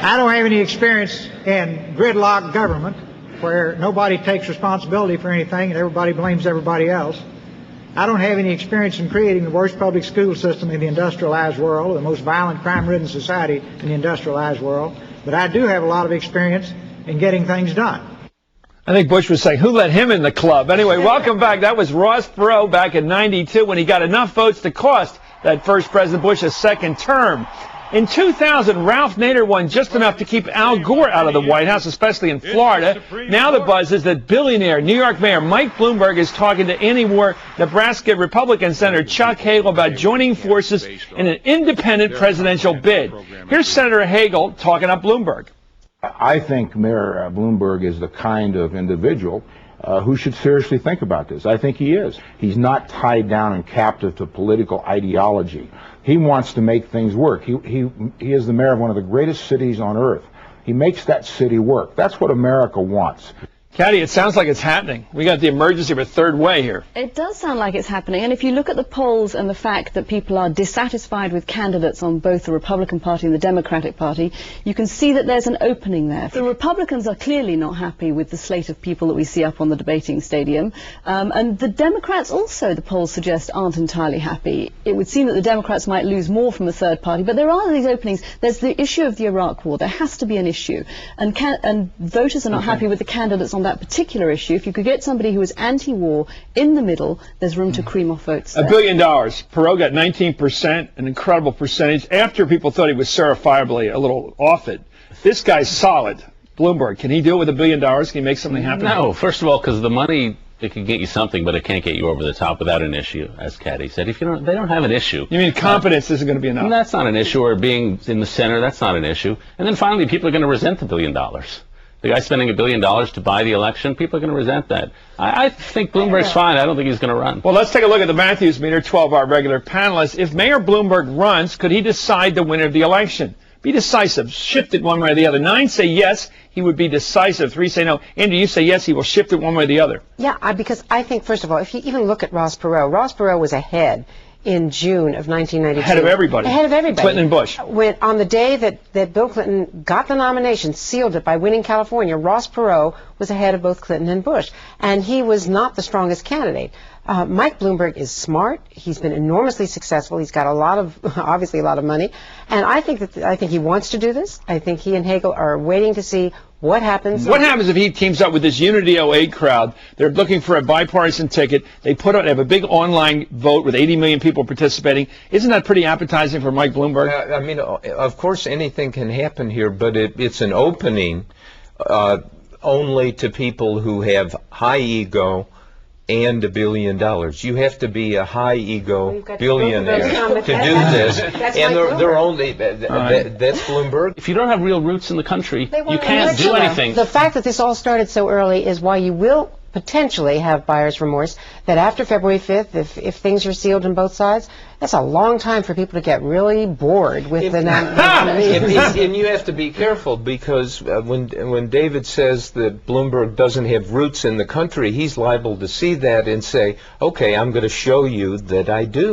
I don't have any experience in gridlock government where nobody takes responsibility for anything and everybody blames everybody else. I don't have any experience in creating the worst public school system in the industrialized world, the most violent, crime-ridden society in the industrialized world, but I do have a lot of experience in getting things done. I think Bush was saying, who let him in the club? Anyway, welcome back. That was Ross Perot back in '92 when he got enough votes to cost that first President Bush a second term. In 2000, Ralph Nader won just enough to keep Al Gore out of the White House, especially in Florida. Now the buzz is that billionaire New York Mayor Mike Bloomberg is talking to anti-war Nebraska Republican Senator Chuck Hagel about joining forces in an independent presidential bid. Here's Senator Hagel talking up Bloomberg. I think Mayor Bloomberg is the kind of individual who should seriously think about this. I think he is. He's not tied down and captive to political ideology. He wants to make things work. He is the mayor of one of the greatest cities on earth. He makes that city work. That's what America wants. Kathy, it sounds like it's happening. We got the emergency of a third way here. It does sound like it's happening. And if you look at the polls and the fact that people are dissatisfied with candidates on both the Republican Party and the Democratic Party, you can see that there's an opening there. The Republicans are clearly not happy with the slate of people that we see up on the debating stadium. And the Democrats also, the polls suggest, aren't entirely happy. It would seem that the Democrats might lose more from a third party. But there are these openings. There's the issue of the Iraq War. There has to be an issue. And voters are not happy with the candidates on that particular issue. If you could get somebody who is anti-war in the middle, there's room to cream off votes there. $1 billion. Perot got 19%, an incredible percentage, after people thought he was certifiably a little off it. This guy's solid. Bloomberg, can he do it with $1 billion? Can he make something happen? No, first of all, because the money, it can get you something, but it can't get you over the top without an issue, as Caddy said. If you they don't have an issue. You mean competence isn't going to be enough? That's not an issue, or being in the center, that's not an issue. And then finally, people are going to resent the $1 billion. The guy spending $1 billion to buy the election, people are going to resent that. I think Bloomberg's fine. I don't think he's going to run. Well, let's take a look at the Matthews meter, 12 our regular panelists. If Mayor Bloomberg runs, could he decide the winner of the election? Be decisive. Shift it one way or the other. 9 say yes, he would be decisive. 3 say no. Andrew, you say yes, he will shift it one way or the other. Yeah, because I think, first of all, if you even look at Ross Perot was ahead in June of 1992. Ahead of everybody. Ahead of everybody. Clinton and Bush. On the day that Bill Clinton got the nomination, sealed it by winning California, Ross Perot was ahead of both Clinton and Bush. And he was not the strongest candidate. Mike Bloomberg is smart. He's been enormously successful. He's got obviously a lot of money. And I think he wants to do this. I think he and Hagel are waiting to see what happens. What happens if he teams up with this Unity 08 crowd? They're looking for a bipartisan ticket. They have a big online vote with 80 million people participating. Isn't that pretty appetizing for Mike Bloomberg? I mean, of course anything can happen here, but it's an opening only to people who have high ego and $1 billion. You have to be a high ego billionaire to do this, and they're only that's Bloomberg. If you don't have real roots in the country, you can't do anything. The fact that this all started so early is why you will potentially have buyer's remorse, that after February 5th, if things are sealed on both sides, that's a long time for people to get really bored with the nominees. And you have to be careful, because when David says that Bloomberg doesn't have roots in the country, he's liable to see that and say, okay, I'm going to show you that I do.